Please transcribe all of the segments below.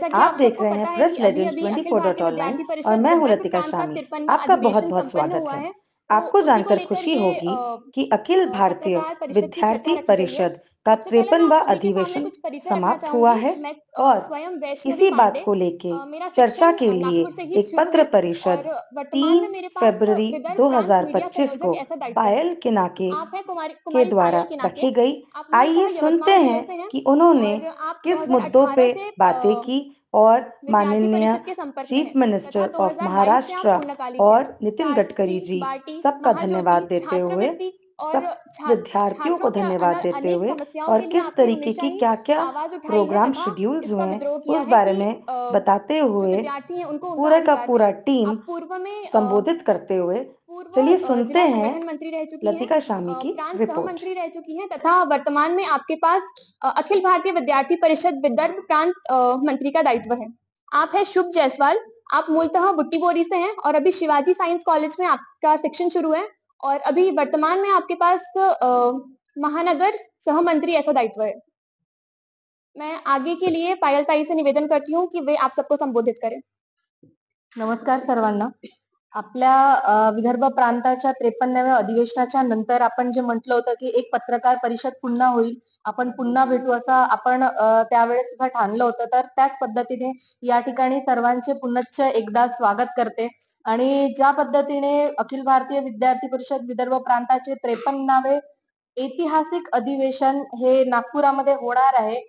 जैसा कि आप आप देख सबको रहे पता हैं है प्रेस कि लेजेंड्स अभी-अभी अखिल 24 भारतीय ऑनलाइन विद्यार्थी और परिषद मैं हूं विदर्भ लतिका प्रांत का शामी। 53वां आपका बहुत अधिवेशन बहुत संपन्न स्वागत हुआ है। है। तो आपको उसी को जानकर लेकर खुशी के होगी कि अखिल भारतीय पत्रकार परिषद की चर्चा विद्यार्थी रखी गई है। परिषद का सबसे पहले मैं 53वां आप सभी के सामने अधिवेशन कुछ परिचय रखना समाप्त हुआ चाहूँगी। है मैं और स्वयं वैष्णवी इसी बात पांडे, को लेके मेरा चर्चा शिक्षण के लिए नागपुर से ही एक शुरू पत्र है परिषद और वर्तमान 3 में मेरे पास फरवरी विदर्भ प्रांत मीडिया 2025 को संयोजक ऐसा दायित्व है। पायल किनाके आप हैं कुमारी के कुमारी द्वारा पायल किनाके। रखी गई। आप आइए मूलतः सुनते यवतमाल हैं जिले से हैं कि उन्होंने और आप किस मुद्दों 2018 पे से बातें की और विद्यार्थी माननीय परिषद के संपर्क में चीफ हैं तथा मिनिस्टर ऑफ 2022 से आप महाराष्ट्र पूर्णकालिक हैं। और नितिन पार्टी, गडकरी जी बार्टी, सबका धन्यवाद महाज्योति, देते हुए, छात्रवृत्ति और सब विद्यार्थियों छात्रों को के धन्यवाद देते अनेक हुए समस्याओं और के लिए किस आपने तरीके हमेशा की ही क्या-क्या आवाज उठाई है प्रोग्राम तथा शेड्यूल्स इसका हुए हैं विद्रोह किया उस है बारे कि में बताते जो हुए विद्यार्थी हैं उनको उनका पूरे का अधिकार पूरा मिले। टीम आप पूर्व में संबोधित करते हुए पूर्व चलिए सुनते जिला हैं संगठन मंत्री रह चुकी हैं, लतिका शामी की प्रांत रिपोर्ट। सहमंत्री रह चुकी हैं तथा वर्तमान में आपके पास अखिल भारतीय विद्यार्थी परिषद विदर्भ प्रांत मंत्री का दायित्व है। आप हैं शुभ जायसवाल। आप मूलतः बुट्टीबोरी से हैं और अभी शिवाजी साइंस कॉलेज में आपका शिक्षण शुरू है और अभी वर्तमान में आपके पास महानगर सहमंत्री ऐसा दायित्व है। मैं आगे के लिए पायल ताई से निवेदन करती हूँ कि वे आप सबको संबोधित करें। नमस्कार सर्वांना. आपल्या विदर्भ प्रांताच्या 53व्या अधिवेशनाच्या नंतर आपण जे म्हटलं होतं की एक पत्रकार परिषद पुन्हा होईल, आपण पुन्हा भेटू असं आपण त्यावेळेस असं ठाणलं होतं. तर त्याच पद्धतीने या ठिकाणी सर्वांचे पुनश्च एकदा स्वागत करते आणि ज्या पद्धतीने अखिल भारतीय विद्यार्थी परिषद विदर्भ प्रांताचे 53वे ऐतिहासिक अधिवेशन हे नागपुरामध्ये होणार आहे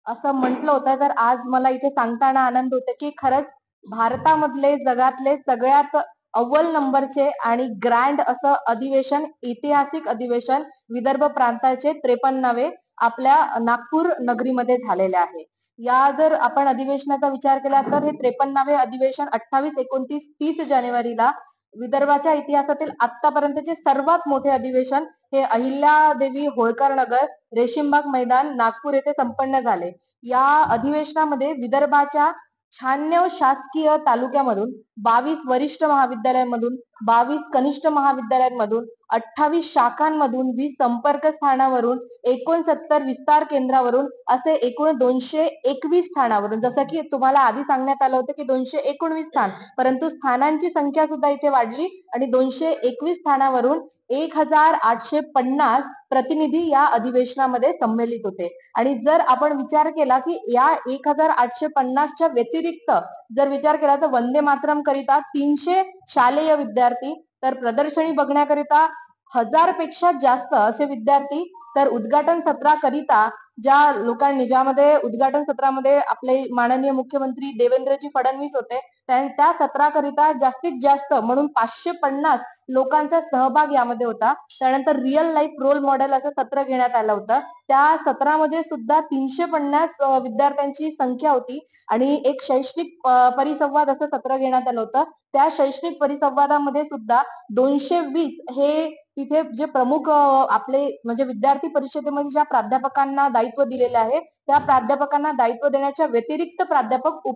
असं म्हटलं होतं, तर आज मला इथे सांगताना आनंद होतो की खरंच भारतामधले जगातले सगळ्यात अव्वल नंबरचे आणि ग्रँड असं अधिवेशन, ऐतिहासिक अधिवेशन विदर्भ प्रांताचे 53वे आपल्या नागपूर नगरीमध्ये झालेले आहे. या जर आपण अधिवेशनाचा विचार केला तर हे 53वे अधिवेशन 28, 29, 30 जानेवारीला विदर्भाच्या इतिहासातील आतापर्यंतचे सर्वात मोठे अधिवेशन हे अहिल्यादेवी होळकर नगर, रेशीमबाग मैदान, नागपूर येथे संपन्न झाले. या अधिवेशनामध्ये विदर्भाच्या 96 शासकीय तालुक्यामधून, 22 वरिष्ठ महाविद्यालयांमधून, 22 कनिष्ठ महाविद्यालयांमधून, 28 शाखांमधून, 20 संपर्क स्थानावरून, 69 विस्तार केंद्रावरून असे एकूण 221 स्थानावरून, जसं की तुम्हाला आधी सांगण्यात आलं होतं की 219 स्थान, परंतु स्थानांची संख्या सुद्धा इथे वाढली आणि 221 स्थानावरून 1850 प्रतिनिधी या अधिवेशनामध्ये संमेलित होते. आणि जर आपण विचार केला की या 1850च्या व्यतिरिक्त जर विचार केला तर वंदे मातरम करिता 300 शालेय विद्यार्थी, तर प्रदर्शनी बघण्याकरिता 1000 पेक्षा जास्त असे विद्यार्थी, तर उद्घाटन सत्राकरिता ज्या लोकांनी, ज्यामध्ये उद्घाटन सत्रामध्ये आपले माननीय मुख्यमंत्री देवेंद्रजी फडणवीस होते, त्या सत्राकरिता जास्तीत जास्त म्हणून 550 लोकांचा सहभाग यामध्ये होता. त्यानंतर रिअल लाईफ रोल मॉडेल असं सत्र घेण्यात आलं होतं. त्या सत्रामध्ये सुद्धा 350 विद्यार्थ्यांची संख्या होती आणि एक शैक्षणिक परिसंवाद असं सत्र घेण्यात आलं होतं. त्या शैक्षणिक परिसंवादामध्ये सुद्धा 220 हे तिथे जे प्रमुख आपले म्हणजे विद्यार्थी परिषदेमध्ये ज्या प्राध्यापकांना दायित्व दिलेले आहे त्या प्राध्यापकांना दायित्व देण्याच्या व्यतिरिक्त प्राध्यापक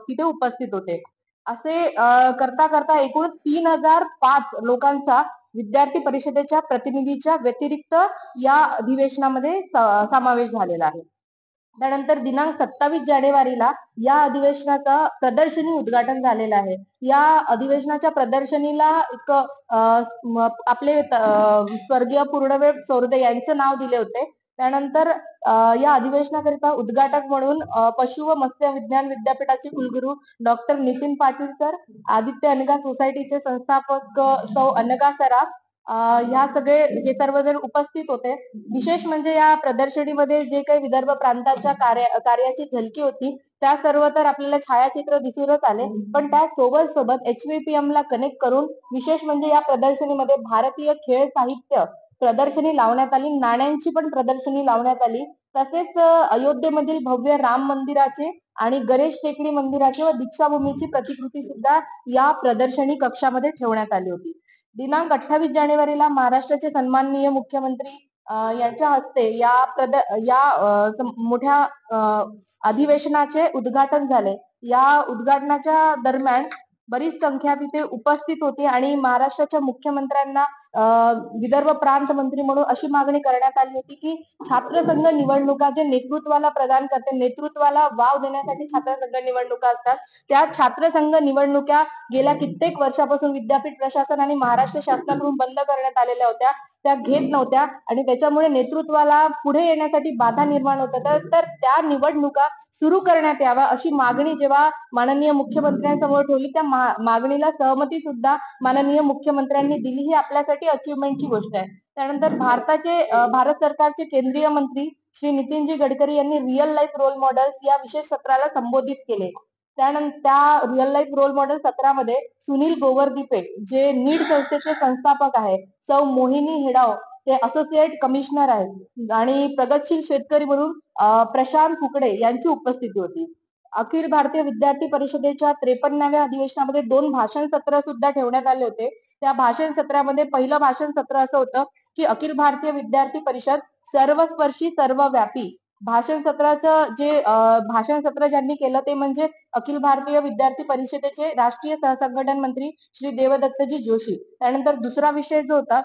तिथे उपस्थित होते. असे करता करता एकूण 3005 लोकांचा विद्यार्थी परिषदेच्या प्रतिनिधीच्या व्यतिरिक्त या अधिवेशनामध्ये समावेश झालेला आहे. त्यानंतर दिनांक 27 जानेवारीला या अधिवेशनाचं प्रदर्शनी उद्घाटन झालेलं आहे. या अधिवेशनाच्या प्रदर्शनीला एक आपले स्वर्गीय पूर्णवेळ सौरदे यांचं नाव दिले होते. त्यानंतर या अधिवेशनाकरिता उद्घाटक म्हणून पशु व मत्स्य विज्ञान विद्यापीठाचे कुलगुरू डॉक्टर नितीन पाटील सर, आदित्य अनगा सोसायटीचे संस्थापक सौ अनगा सराफ, ह्या सगळे हे सर्वजण उपस्थित होते. विशेष म्हणजे या प्रदर्शनीमध्ये जे काही विदर्भ प्रांताच्या कार्याची झलकी होती त्या सर्व तर आपल्याला छायाचित्र दिसूनच आले, पण त्या सोबत HVPM ला कनेक्ट करून विशेष म्हणजे या प्रदर्शनीमध्ये भारतीय खेळ साहित्य प्रदर्शनी लावण्यात आली, नाण्यांची पण प्रदर्शनी लावण्यात आली. तसेच अयोध्येमधील भव्य राम मंदिराचे आणि गणेश टेकडी मंदिराचे व दीक्षाभूमीची प्रतिकृती सुद्धा या प्रदर्शनी कक्षामध्ये ठेवण्यात आली होती. दिनांक 28 जानेवारीला महाराष्ट्राचे सन्माननीय मुख्यमंत्री यांच्या हस्ते या मोठ्या अधिवेशनाचे उद्घाटन झाले. या उद्घाटनाच्या दरम्यान बरीच संख्या तिथे उपस्थित होती आणि महाराष्ट्राच्या मुख्यमंत्र्यांना विदर्भ प्रांत मंत्री म्हणून अशी मागणी करण्यात आली होती की छात्रसंघ निवडणुका जे नेतृत्वाला प्रदान करते, नेतृत्वाला वाव देण्यासाठी छात्रसंघ निवडणुका असतात, त्या छात्रसंघ निवडणुका गेल्या कित्येक वर्षापासून विद्यापीठ प्रशासन आणि महाराष्ट्र शासनाकडून बंद करण्यात आलेल्या होत्या, त्या घेत नव्हत्या आणि त्याच्यामुळे नेतृत्वाला पुढे येण्यासाठी बाधा निर्माण होत होत्या. तर त्या निवडणुका सुरू करण्यात याव्या अशी मागणी जेव्हा माननीय मुख्यमंत्र्यांसमोर ठेवली, त्या मागणीला सहमती सुद्धा माननीय मुख्यमंत्र्यांनी दिली. ही आपल्यासाठी अचीवमेंटची गोष्ट आहे. त्यानंतर भारत सरकारचे केंद्रीय मंत्री श्री नितीनजी गडकरी यांनी रिअल लाईफ रोल मॉडेल्स या विशेष सत्राला संबोधित केले. त्यानंतर त्या रिअल लाईफ रोल मॉडेल सत्रामध्ये सुनील गोवर्दीपे जे नीड संस्थेचे संस्थापक आहेत, सौ मोहिनी हेडाव ते असोसिएट कमिशनर आहेत आणि प्रगतशील शेतकरी म्हणून प्रशांत कुकडे यांची उपस्थिती होती. अखिल भारतीय विद्यार्थी परिषदेच्या 53व्या अधिवेशनामध्ये 2 भाषण सत्र सुद्धा ठेवण्यात आले होते. त्या भाषण सत्रामध्ये पहिलं भाषण सत्र असं होतं की अखिल भारतीय विद्यार्थी परिषद सर्वस्पर्शी सर्वव्यापी. भाषण सत्र ज्यांनी केलं ते म्हणजे अखिल भारतीय विद्यार्थी परिषदेचे राष्ट्रीय सहसंघटन मंत्री श्री देवदत्तजी जोशी. त्यानंतर दुसरा विषय जो होता,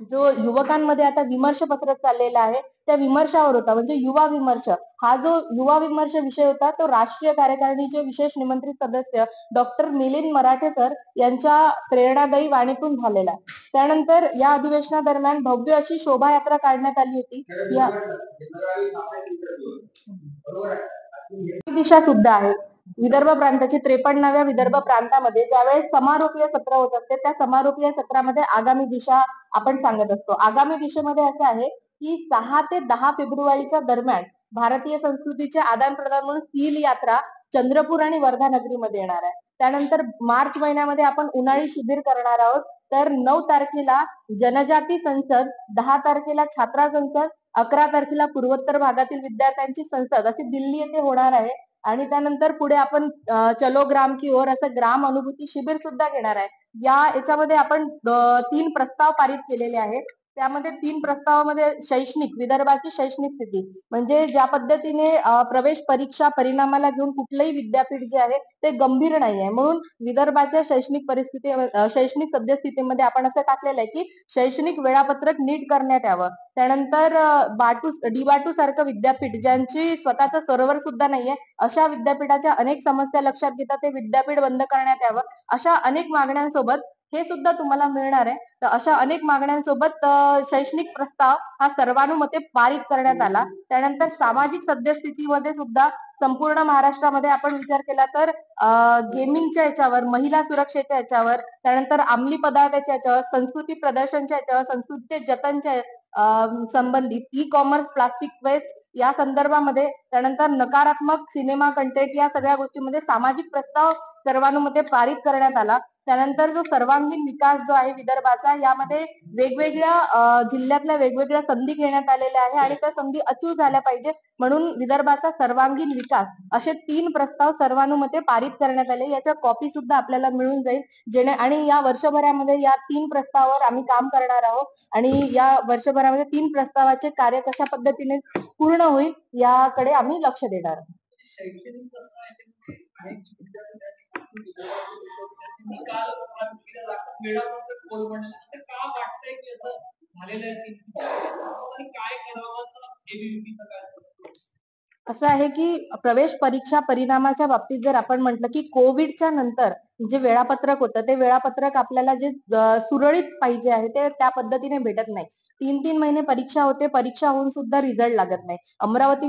जो युवकांमध्ये आता विमर्श पसरत चाललेला आहे, त्या विमर्शावर होता, म्हणजे युवा विमर्श. हा जो युवा विमर्श विषय होता तो राष्ट्रीय कार्यकारिणीचे विशेष निमंत्रित सदस्य डॉक्टर मिलिंद मराठे सर यांच्या प्रेरणादायी वाणीतून झालेला. त्यानंतर या अधिवेशनादरम्यान भव्य अशी शोभायात्रा काढण्यात आली होती. या दिशा सुद्धा आहे. विदर्भ प्रांताची 53व्या विदर्भ प्रांतामध्ये ज्यावेळेस समारोपीय सत्र होत असते, त्या समारोपीय सत्रामध्ये आगामी दिशा आपण सांगत असतो. आगामी दिशेमध्ये असं आहे की 6 ते 10 फेब्रुवारीच्या दरम्यान भारतीय संस्कृतीचे आदान प्रदान म्हणून सील यात्रा चंद्रपूर आणि वर्धा नगरीमध्ये येणार आहे. त्यानंतर मार्च महिन्यामध्ये आपण उन्हाळी शिबिर करणार आहोत. तर 9 तारखेला जनजाती संसद, 10 तारखेला छात्रा संसद, 11 तारखेला पूर्वोत्तर भागातील विद्यार्थ्यांची संसद अशी दिल्ली येथे होणार आहे. आणि त्यानंतर पुढे आपण चलो ग्राम की ओर असं ग्राम अनुभूती शिबिर सुद्धा घेणार आहे. याच्यामध्ये आपण 3 प्रस्ताव पारित केलेले आहेत. त्यामध्ये 3 प्रस्तावामध्ये विदर्भाची शैक्षणिक स्थिती म्हणजे ज्या पद्धतीने प्रवेश परीक्षा परिणामाला घेऊन कुठलंही विद्यापीठ जे आहे ते गंभीर नाही आहे, म्हणून विदर्भाच्या शैक्षणिक सद्यस्थितीमध्ये आपण असं टाकलेलं आहे की शैक्षणिक वेळापत्रक नीट करण्यात यावं. त्यानंतर डी बाटू सारखं विद्यापीठ ज्यांची स्वतःचं सर्व्हर सुद्धा नाहीये, अशा विद्यापीठाच्या अनेक समस्या लक्षात घेता ते विद्यापीठ बंद करण्यात यावं. अशा अनेक मागण्यांसोबत हे सुद्धा तुम्हाला मिळणार आहे. तर अशा अनेक मागण्यांसोबत शैक्षणिक प्रस्ताव हा सर्वानुमते पारित करण्यात आला. त्यानंतर सामाजिक सद्यस्थितीमध्ये सुद्धा संपूर्ण महाराष्ट्रामध्ये आपण विचार केला तर गेमिंगच्या याच्यावर, महिला सुरक्षेच्या याच्यावर, त्यानंतर अंमली पदार्थाच्या याच्यावर, संस्कृती प्रदर्शनच्या याच्यावर, संस्कृतीचे जतनच्या संबंधित, ई कॉमर्स, प्लास्टिक वेस्ट या संदर्भामध्ये, त्यानंतर नकारात्मक सिनेमा कंटेंट या सगळ्या गोष्टींमध्ये सामाजिक प्रस्ताव सर्वानुमते पारित करण्यात आला. त्यानंतर जो सर्वांगीण विकास जो आहे विदर्भाचा, यामध्ये वेगवेगळ्या जिल्ह्यातल्या वेगवेगळ्या संधी घेण्यात आलेल्या आहे आणि त्या संधी अचूक झाल्या पाहिजे म्हणून विदर्भाचा सर्वांगीण विकास असे 3 प्रस्ताव सर्वानुमते पारित करण्यात आले. याच्या कॉपी सुद्धा आपल्याला मिळून जाईल. आणि या वर्षभरामध्ये या 3 प्रस्तावावर आम्ही काम करणार आहोत आणि या वर्षभरामध्ये 3 प्रस्तावाचे कार्य कशा पद्धतीने पूर्ण होईल याकडे आम्ही लक्ष देणार आहोत. असं आहे की प्रवेश परीक्षा परिणामाच्या बाबतीत जर आपण म्हटलं की कोविडच्या नंतर जे वेळापत्रक होतं ते वेळापत्रक आपल्याला जे सुरळीत पाहिजे आहे ते त्या पद्धतीने भेटत नाही. 3-3 महिने परीक्षा होते, परीक्षा होऊन सुद्धा रिझल्ट लागत नाही. अमरावती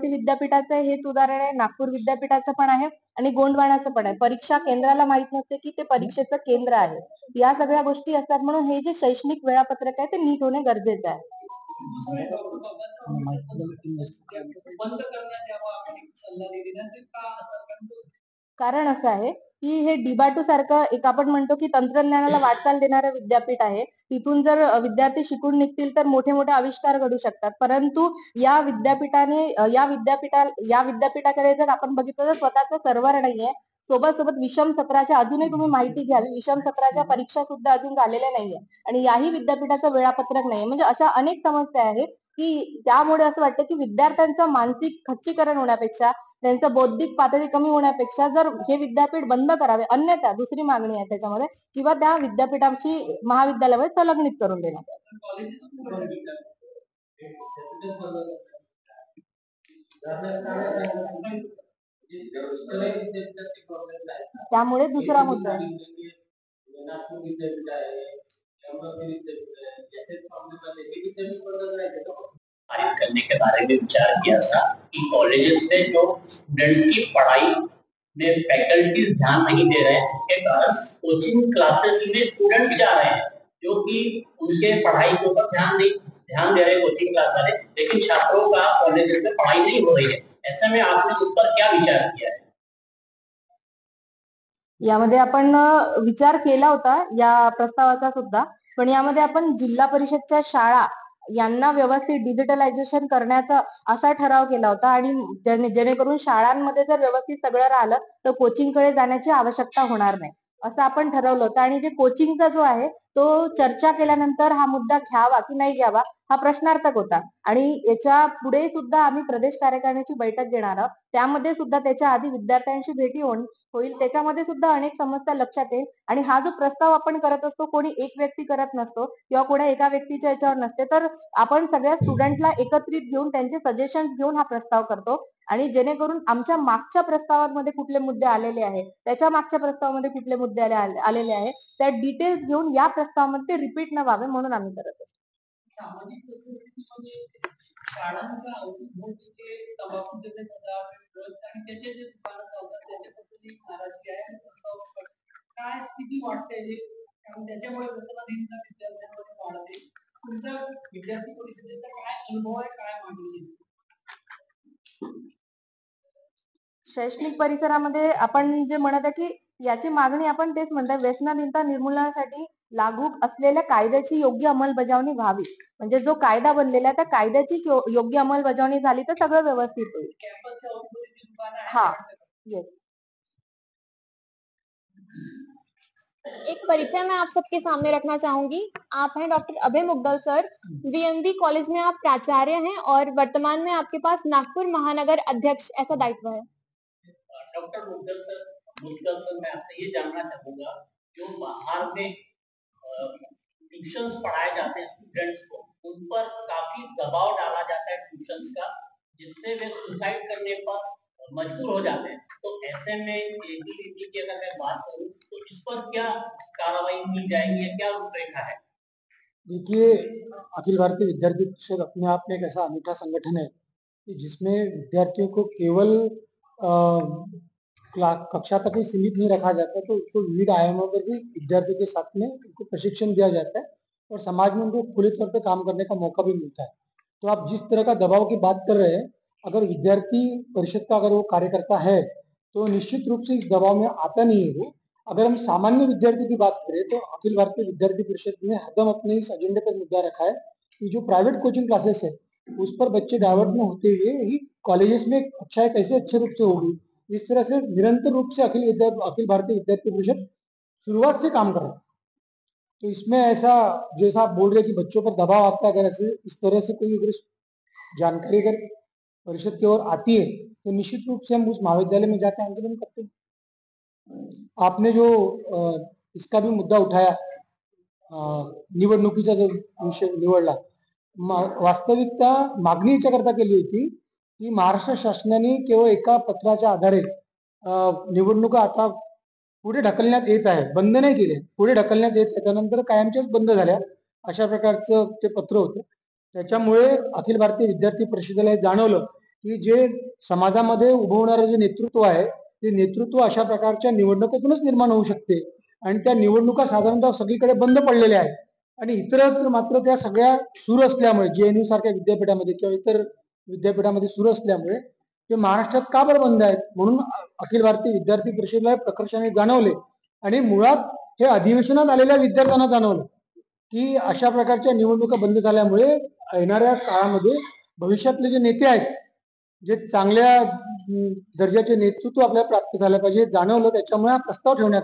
विद्यापीठाचं हेच उदाहरण आहे, नागपूर विद्यापीठाचं पण आहे आणि गोंडवानाचं पण आहे. परीक्षा केंद्राला माहित नसते की ते परीक्षेचं केंद्र आहे. या सगळ्या गोष्टी असतात म्हणून हे जे शैक्षणिक वेळापत्रक आहे ते नीट होणे गरजेचं आहे. कारण असं आहे की हे डी बाटू सारखं एक आपण म्हणतो की तंत्रज्ञानाला वाटचाल देणारं विद्यापीठ आहे. तिथून जर विद्यार्थी शिकून निघतील तर मोठे मोठे आविष्कार घडू शकतात. परंतु या विद्यापीठाकडे जर आपण बघितलं तर स्वतःचं सर्व्हर नाहीये. सोबत विषम सत्राच्या अजूनही तुम्ही माहिती घ्यावी, विषम सत्राच्या परीक्षा सुद्धा अजून झालेल्या नाहीये आणि याही विद्यापीठाचं वेळापत्रक नाहीये. म्हणजे अशा अनेक समस्या आहेत की त्यामुळे असं वाटतं की विद्यार्थ्यांचं मानसिक खच्चीकरण होण्यापेक्षा, त्यांचं बौद्धिक पातळी कमी होण्यापेक्षा जर हे विद्यापीठ बंद करावे, अन्यथा दुसरी मागणी आहे त्याच्यामध्ये, किंवा त्या विद्यापीठाची महाविद्यालयामध्ये संलग्नित करून देण्यात यावे. त्यामुळे दुसरा मुद्दा आहे. पारित करने के बारे में विचार किया था कि कॉलेजेस में जो स्टूडेंट्स की पढ़ाई में फैकल्टीज ध्यान नहीं दे रहे हैं, उसके कारण कोचिंग क्लासेस में स्टूडेंट्स जा रहे हैं जो कि उनके पढ़ाई के ऊपर ध्यान दे रहे हैं कोचिंग क्लास वाले, लेकिन छात्रों का कॉलेजेस में पढ़ाई नहीं हो रही है। ऐसे में आपने उस पर क्या विचार किया है? यामध्ये आपण विचार केला होता या प्रस्तावाचा सुद्धा, पण यामध्ये आपण जिल्हा परिषदच्या शाळा यांना व्यवस्थित डिजिटलायझेशन करण्याचा असा ठराव केला होता, आणि जेणेकरून शाळांमध्ये जर व्यवस्थित सगळं राहिलं तर कोचिंगकडे जाण्याची आवश्यकता होणार नाही असं आपण ठरवलं होतं. आणि जे कोचिंगचा जो आहे तो चर्चा केल्यानंतर हा मुद्दा घ्यावा की नाही घ्यावा हा प्रश्नार्थक होता, आणि याच्या पुढे सुद्धा आम्ही प्रदेश कार्यकारिणीची बैठक घेणार आहोत. त्यामध्ये सुद्धा त्याच्या आधी विद्यार्थ्यांशी भेटी होईल, त्याच्यामध्ये सुद्धा अनेक समस्या लक्षात येईल. आणि हा जो प्रस्ताव आपण करत असतो कोणी एक व्यक्ती करत नसतो किंवा कोणा एका व्यक्तीच्या याच्यावर नसते, तर आपण सगळ्या स्टुडंटला एकत्रित घेऊन त्यांचे सजेशन घेऊन हा प्रस्ताव करतो. आणि जेणेकरून आमच्या मागच्या प्रस्तावांमध्ये कुठले मुद्दे आलेले आहेत, त्याच्या मागच्या प्रस्तावामध्ये कुठले मुद्दे आलेले आहेत, त्या डिटेल्स घेऊन या प्रस्तावामध्ये ते रिपीट न व्हावे म्हणून आम्ही करत असतो. सामाजिक संस्कृतीमध्ये शाळांच्या अवतीभोवतीचे तंबाखूचे जे पदार्थ आणि त्याचे जे दुकानं चालतात त्याच्याबद्दल एक नाराजी आहे. काय स्थिती वाटते कारण त्याच्यामुळे व्यसनाधीनता विद्यार्थ्यांमध्ये वाढते. तुमचा विद्यार्थी परिषदेचा काय अनुभव आहे, काय मागणी आहे? शैक्षणिक परिसरामध्ये आपण जे म्हणत आहे की याची मागणी आपण तेच म्हणतात, व्यसनाधीनता निर्मूलनासाठी लागू असलेल्या कायद्याची योग्य अंमलबजावणी व्हावी. म्हणजे जो कायदा बनलेला आहे त्या कायद्याची योग्य अंमलबजावणी झाली तर सगळं व्यवस्थित होईल. हा, येस. एक परिचय मैं आप सबके सामने रखना चाहूंगी। आप हैं डॉक्टर अभय मुग्गल सर। वीएमवी कॉलेज में आप प्राचार्य हैं और वर्तमान में आपके पास नागपुर महानगर अध्यक्ष ऐसा दायित्व है। डॉक्टर मुग्गल सर मैं आपसे ये जानना चाहूंगा, जो बाहर में ट्यूशंस पढ़ाए जाते हैं स्टूडेंट्स को, उन पर काफी दबाव डाला जाता है ट्यूशंस का, जिससे वे सुसाइड करने पर मजबूर हो जाते हैं। तो ऐसे में एबीवीपी की अगर मैं बात करूं तो इस पर क्या कार्रवाई की जाएगी या क्या रूपरेखा है? देखिए, अखिल भारतीय विद्यार्थी परिषद अपने आप में एक ऐसा अनूठा संगठन है कि जिसमें विद्यार्थियों को केवल कक्षा तक ही सीमित नहीं रखा जाता, तो उसको विविध आयामों पर भी विद्यार्थियों के साथ में उनको प्रशिक्षण दिया जाता है और समाज में उनको खुले तौर पर काम करने का मौका भी मिलता है। तो आप जिस तरह का दबाव की बात कर रहे हैं, अगर विद्यार्थी परिषद का अगर वो कार्यकर्ता है तो निश्चित रूप से इस दबाव में आता नहीं है वो। अगर हम सामान्य विद्यार्थी की बात करें तो अखिल भारतीय विद्यार्थी परिषद ने हरदम अपने इस एजेंडे पर मुद्दा रखा है कि जो प्राइवेट कोचिंग क्लासेस है उस पर बच्चे डाइवर्ट न होते हुए ही कॉलेजेस में कक्षाएं कैसे अच्छे रूप से होगी, इस तरह से निरंतर रूप से अखिल भारतीय विद्यार्थी परिषद शुरुआत से काम कर रहा है। तो इसमें ऐसा जैसा आप बोल रहे कि बच्चों पर दबाव आता है, अगर ऐसे इस तरह से कोई अगर जानकारी अगर परिषद की ओर आती है तो निश्चित रूप से हम उस महाविद्यालय में जाकर आंदोलन करते हैं। आपने जो इसका भी मुद्दा उठाया, निवडणुकीचा जो विषय निवडला, वास्तविकता मागणी याच्याकरता केली होती की महाराष्ट्र शासनाने केवळ एका पत्राच्या आधारे निवडणुका आता पुढे ढकलण्यात येत आहे, बंद नाही केले, पुढे ढकलण्यात येत, त्यानंतर कायमच्याच बंद झाल्या, अशा प्रकारचं ते पत्र होतं। त्याच्यामुळे अखिल भारतीय विद्यार्थी परिषदेला जाणवलं की जे समाजामध्ये उभवणारे जे नेतृत्व आहे ते नेतृत्व अशा प्रकारच्या निवडणुकीतूनच निर्माण होऊ शकते, आणि त्या निवडणुका साधारणतः सगळीकडे बंद पडलेल्या आहेत, आणि इतर मात्र त्या सगळ्या सुरू असल्यामुळे जेएनयू सारख्या विद्यापीठामध्ये किंवा इतर विद्यापीठामध्ये सुरू असल्यामुळे ते महाराष्ट्रात का बरं बंद आहेत, म्हणून अखिल भारतीय विद्यार्थी परिषदेला प्रकर्षाने जाणवले, आणि मुळात हे अधिवेशनात आलेल्या विद्यार्थ्यांना जाणवलं की अशा प्रकारच्या निवडणुका बंद झाल्यामुळे येणाऱ्या काळामध्ये भविष्यातले जे नेते आहेत, जे चांगल्या दर्जाचे नेतृत्व आपल्याला प्राप्त झालं पाहिजे, जाणवलं, त्याच्यामुळे हा प्रस्ताव ठेवण्यात